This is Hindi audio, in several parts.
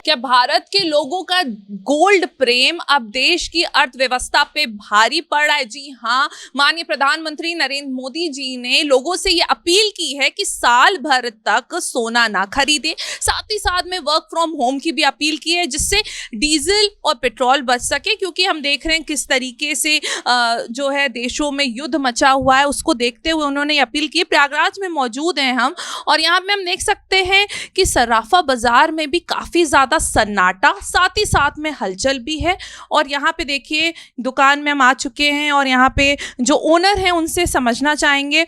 क्या भारत के लोगों का गोल्ड प्रेम अब देश की अर्थव्यवस्था पे भारी पड़ रहा है? जी हाँ, माननीय प्रधानमंत्री नरेंद्र मोदी जी ने लोगों से ये अपील की है कि साल भर तक सोना ना खरीदे। साथ ही साथ में वर्क फ्रॉम होम की भी अपील की है, जिससे डीजल और पेट्रोल बच सके, क्योंकि हम देख रहे हैं किस तरीके से जो है देशों में युद्ध मचा हुआ है। उसको देखते हुए उन्होंने अपील की। प्रयागराज में मौजूद हैं हम, और यहाँ पे हम देख सकते हैं कि सराफा बाजार में भी काफ़ी ज़्यादा सन्नाटा, साथ ही साथ में हलचल भी है। और यहाँ पे देखिए दुकान में हम आ चुके हैं, और यहाँ पे जो ओनर हैं उनसे समझना चाहेंगे।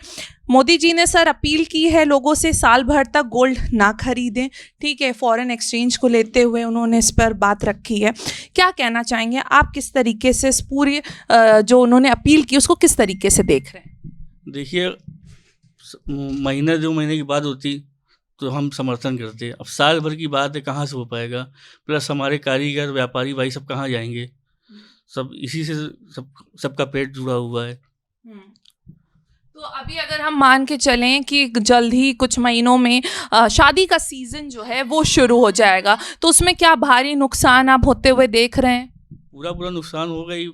मोदी जी ने सर अपील की है लोगों से साल भर तक गोल्ड ना खरीदें, ठीक है, फॉरेन एक्सचेंज को लेते हुए उन्होंने इस पर बात रखी है। क्या कहना चाहेंगे आप, किस तरीके से इस पूरी जो उन्होंने अपील की उसको किस तरीके से देख रहे हैं? देखिए, महीने 2 महीने की बात होती तो हम समर्थन करते। अब साल भर की बात है, कहाँ से हो पाएगा? प्लस हमारे कारीगर, व्यापारी भाई सब कहाँ जाएंगे? सब इसी से सबका पेट जुड़ा हुआ है। तो अभी अगर हम मान के चलें कि जल्द ही कुछ महीनों में शादी का सीज़न जो है वो शुरू हो जाएगा, तो उसमें क्या भारी नुकसान आप होते हुए देख रहे हैं? पूरा नुकसान होगा ही,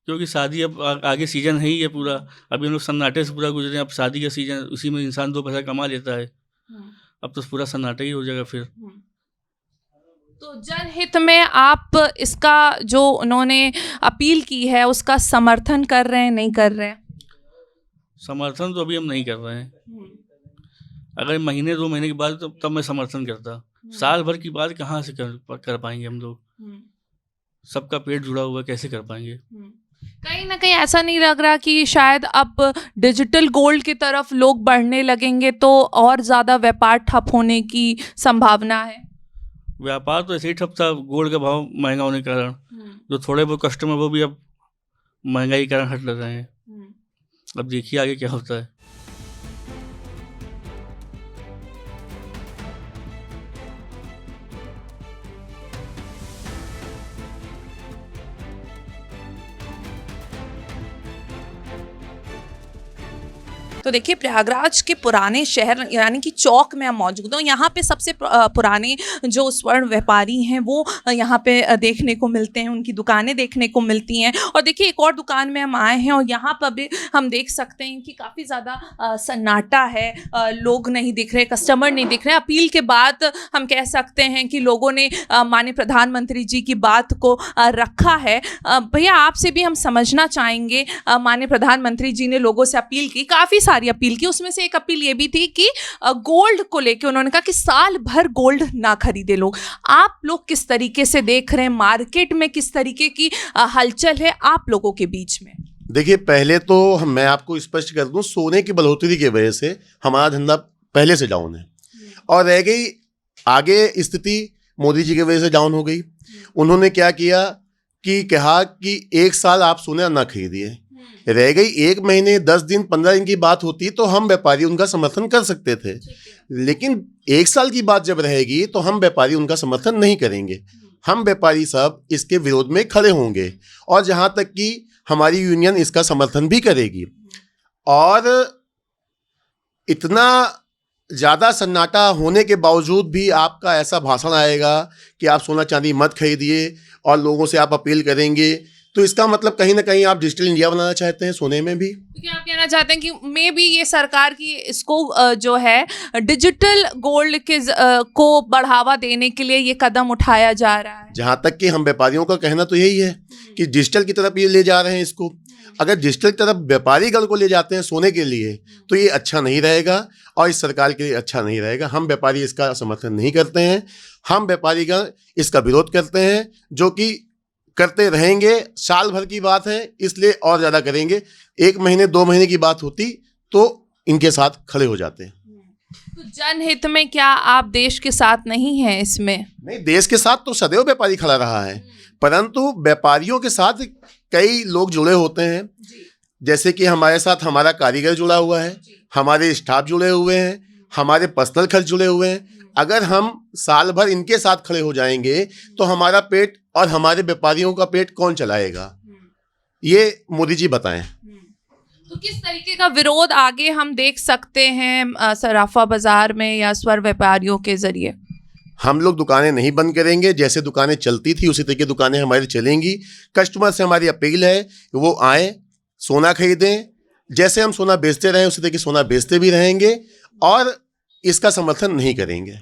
क्योंकि शादी अब आगे सीजन है ही है पूरा। अभी हम लोग सन्नाटे से पूरा गुजरे, अब शादी का सीजन, उसी में इंसान 2 पैसा कमा लेता है। अब तो पूरा सन्नाटा ही हो जाएगा फिर। तो जनहित में आप इसका जो उन्होंने अपील की है उसका समर्थन कर रहे हैं, नहीं कर रहे हैं? समर्थन तो अभी हम नहीं कर रहे हैं। अगर महीने 2 महीने के बाद तब मैं समर्थन करता। साल भर की बात कहाँ से कर पाएंगे हम लोग? सबका पेट जुड़ा हुआ है, कैसे कर पाएंगे? कहीं ना कहीं ऐसा नहीं लग रहा कि शायद अब डिजिटल गोल्ड की तरफ लोग बढ़ने लगेंगे तो और ज़्यादा व्यापार ठप होने की संभावना है? व्यापार तो ऐसे ही ठप था, गोल्ड का भाव महंगा होने के कारण। जो थोड़े बहुत कस्टमर वो भी अब महंगाई के कारण हट लग रहे हैं। अब देखिए आगे क्या होता है। तो देखिए प्रयागराज के पुराने शहर यानी कि चौक में हम मौजूद हूँ। यहाँ पे सबसे पुराने जो स्वर्ण व्यापारी हैं वो यहाँ पे देखने को मिलते हैं, उनकी दुकानें देखने को मिलती हैं। और देखिए एक और दुकान में हम आए हैं और यहाँ पर भी हम देख सकते हैं कि काफ़ी ज़्यादा सन्नाटा है, लोग नहीं दिख रहे, कस्टमर नहीं दिख रहे। अपील के बाद हम कह सकते हैं कि लोगों ने माननीय प्रधानमंत्री जी की बात को रखा है। भैया आपसे भी हम समझना चाहेंगे, माननीय प्रधानमंत्री जी ने लोगों से अपील की, काफ़ी सारी अपील की, उसमें से एक अपील ये भी थी कि गोल्ड को लेके उन्होंने कहा कि साल भर गोल्ड ना खरीदे लोग। आप लोग किस तरीके से देख रहे हैं, मार्केट में किस तरीके की हलचल है आप लोगों के बीच में? देखिए, पहले तो मैं आपको स्पष्ट कर दूं, सोने की बढ़ोतरी की वजह से हमारा धंधा पहले से डाउन है, और रह गई आगे स्थिति मोदी जी की वजह से डाउन हो गई। उन्होंने क्या किया कि कहा कि 1 साल आप सोना ना खरीदिए। रह गई 1 महीने 10 दिन 15 दिन की बात होती तो हम व्यापारी उनका समर्थन कर सकते थे, लेकिन 1 साल की बात जब रहेगी तो हम व्यापारी उनका समर्थन नहीं करेंगे। हम व्यापारी सब इसके विरोध में खड़े होंगे, और जहां तक कि हमारी यूनियन इसका समर्थन भी करेगी। और इतना ज़्यादा सन्नाटा होने के बावजूद भी आपका ऐसा भाषण आएगा कि आप सोना चांदी मत खरीदिए और लोगों से आप अपील करेंगे, तो इसका मतलब कहीं ना कहीं आप डिजिटल इंडिया बनाना चाहते हैं सोने में भी। क्या आप कहना चाहते हैं कि मे भी ये सरकार की इसको जो है डिजिटल गोल्ड के को बढ़ावा देने के लिए ये कदम उठाया जा रहा है? जहाँ तक कि हम व्यापारियों का कहना तो यही है कि डिजिटल की तरफ ये ले जा रहे हैं इसको। अगर डिजिटल की तरफ व्यापारी गल को ले जाते हैं सोने के लिए तो ये अच्छा नहीं रहेगा, और इस सरकार के लिए अच्छा नहीं रहेगा। हम व्यापारी इसका समर्थन नहीं करते हैं, हम व्यापारी गण इसका विरोध करते हैं, जो कि करते रहेंगे। साल भर की बात है इसलिए और ज़्यादा करेंगे। 1 महीने 2 महीने की बात होती तो इनके साथ खड़े हो जाते हैं। तो जनहित में क्या आप देश के साथ नहीं हैं इसमें? नहीं, देश के साथ तो सदैव व्यापारी खड़ा रहा है, परंतु व्यापारियों के साथ कई लोग जुड़े होते हैं। जैसे कि हमारे साथ हमारा कारीगर जुड़ा हुआ है, हमारे स्टाफ जुड़े हुए हैं, हमारे पर्सनल खर्च जुड़े हुए हैं। अगर हम साल भर इनके साथ खड़े हो जाएंगे तो हमारा पेट और हमारे व्यापारियों का पेट कौन चलाएगा? ये मोदी जी बताएं। तो किस तरीके का विरोध आगे हम देख सकते हैं सराफा बाजार में या स्वर्ण व्यापारियों के जरिए? हम लोग दुकानें नहीं बंद करेंगे, जैसे दुकानें चलती थी उसी तरीके दुकानें हमारी चलेंगी। कस्टमर से हमारी अपील है कि वो आए, सोना खरीदें, जैसे हम सोना बेचते रहे उसी तरीके सोना बेचते भी रहेंगे और इसका समर्थन नहीं करेंगे।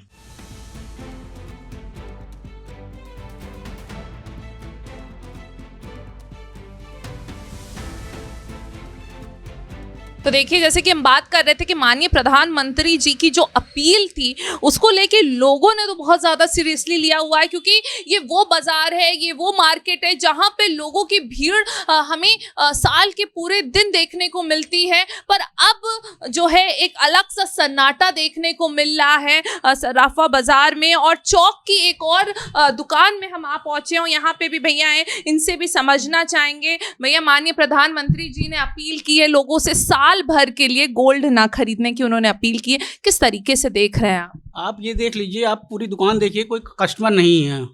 तो देखिए, जैसे कि हम बात कर रहे थे कि माननीय प्रधानमंत्री जी की जो अपील थी उसको लेके लोगों ने तो बहुत ज़्यादा सीरियसली लिया हुआ है, क्योंकि ये वो बाजार है, ये वो मार्केट है जहाँ पे लोगों की भीड़ हमें साल के पूरे दिन देखने को मिलती है। पर अब जो है एक अलग सा सन्नाटा देखने को मिल रहा है सराफा बाजार में। और चौक की एक और दुकान में हम आप पहुँचे हो, यहाँ पे भी भैया हैं, इनसे भी समझना चाहेंगे। भैया, माननीय प्रधानमंत्री जी ने अपील की है लोगों से साल भर के लिए गोल्ड ना खरीदने की, उन्होंने अपील की है, किस तरीके से देख रहे हैं आप? आप ये देख लीजिए, आप पूरी दुकान देखिए, कोई कस्टमर नहीं है।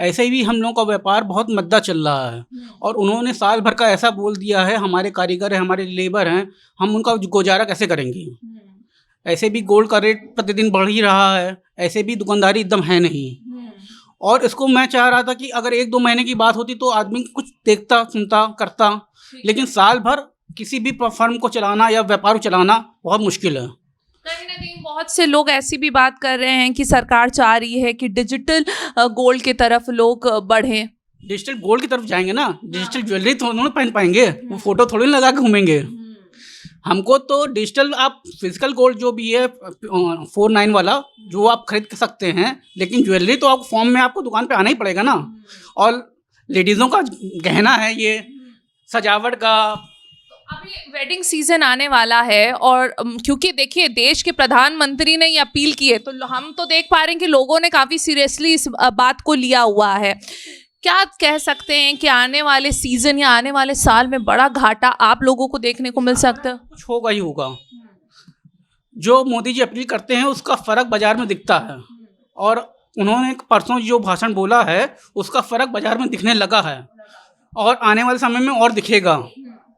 ऐसे भी हम लोगों का व्यापार बहुत मंदा चल रहा है और उन्होंने साल भर का ऐसा बोल दिया है, हमारे कारीगर हैं, हमारे लेबर हैं, हम उनका गुजारा कैसे करेंगे। ऐसे भी गोल्ड का रेट प्रतिदिन बढ़ ही रहा है, ऐसे भी दुकानदारी एकदम है नहीं। और इसको मैं चाह रहा था कि अगर 1-2 महीने की बात होती तो आदमी कुछ देखता, सुनता, करता, लेकिन साल भर किसी भी फर्म को चलाना या व्यापार को चलाना बहुत मुश्किल है। कहीं ना कहीं बहुत से लोग ऐसी भी बात कर रहे हैं कि सरकार चाह रही है कि डिजिटल गोल्ड की तरफ लोग बढ़ें। डिजिटल गोल्ड की तरफ जाएंगे ना, डिजिटल ज्वेलरी तो उन्होंने पहन पाएंगे, वो फोटो थोड़ी ना लगा के घूमेंगे। हमको तो डिजिटल, आप फिजिकल गोल्ड जो भी है 49 वाला जो आप खरीद सकते हैं, लेकिन ज्वेलरी तो आपको फॉर्म में आपको दुकान पे आना ही पड़ेगा ना। और लेडीज़ों का गहना है, ये सजावट का। अभी वेडिंग सीजन आने वाला है और क्योंकि देखिए देश के प्रधानमंत्री ने ये अपील की है, तो हम तो देख पा रहे हैं कि लोगों ने काफ़ी सीरियसली इस बात को लिया हुआ है। क्या कह सकते हैं कि आने वाले सीजन या आने वाले साल में बड़ा घाटा आप लोगों को देखने को मिल सकता है? कुछ होगा ही होगा। जो मोदी जी अपील करते हैं उसका फ़र्क बाज़ार में दिखता है, और उन्होंने परसों जो भाषण बोला है उसका फ़र्क बाज़ार में दिखने लगा है और आने वाले समय में और दिखेगा।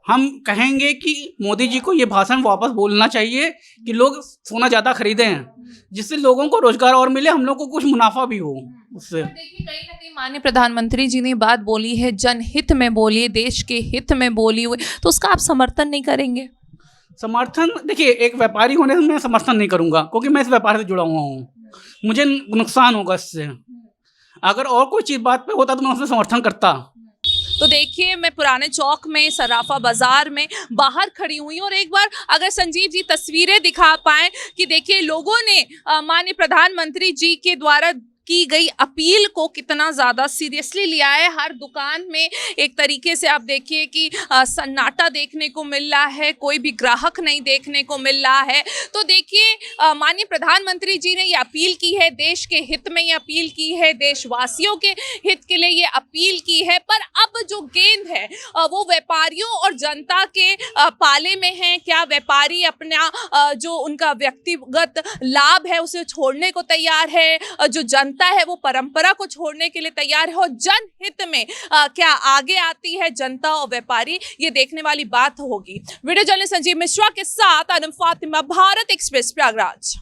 हम कहेंगे कि मोदी जी को ये भाषण वापस बोलना चाहिए कि लोग सोना ज़्यादा खरीदें, जिससे लोगों को रोजगार और मिले, हम लोग को कुछ मुनाफा भी हो उससे। देखिए, कहीं ना कहीं माननीय प्रधानमंत्री जी ने बात बोली है, जनहित में बोली है, देश के हित में बोली हुई, तो उसका आप समर्थन नहीं करेंगे? समर्थन, देखिए, एक व्यापारी होने से मैं समर्थन नहीं करूँगा, क्योंकि मैं इस व्यापार से जुड़ा हुआ हूँ, मुझे नुकसान होगा इससे। अगर और कोई चीज़ बात पे होता तो मैं उससे समर्थन करता। तो देखिए, मैं पुराने चौक में सराफा बाजार में बाहर खड़ी हुई हूँ और एक बार अगर संजीव जी तस्वीरें दिखा पाएं कि देखिए लोगों ने माननीय प्रधानमंत्री जी के द्वारा की गई अपील को कितना ज़्यादा सीरियसली लिया है। हर दुकान में एक तरीके से आप देखिए कि सन्नाटा देखने को मिल रहा है, कोई भी ग्राहक नहीं देखने को मिल रहा है। तो देखिए, माननीय प्रधानमंत्री जी ने ये अपील की है, देश के हित में ये अपील की है, देशवासियों के हित के लिए ये अपील की है। पर अब जो गेंद है वो व्यापारियों और जनता के पाले में है। क्या व्यापारी अपना जो उनका व्यक्तिगत लाभ है उसे छोड़ने को तैयार है? जो जनता है वो परंपरा को छोड़ने के लिए तैयार है? और जनहित में क्या आगे आती है जनता और व्यापारी? ये देखने वाली बात होगी। वीडियो जर्नलिस्ट संजीव मिश्रा के साथ अनुम फातिमा, भारत एक्सप्रेस, प्रयागराज।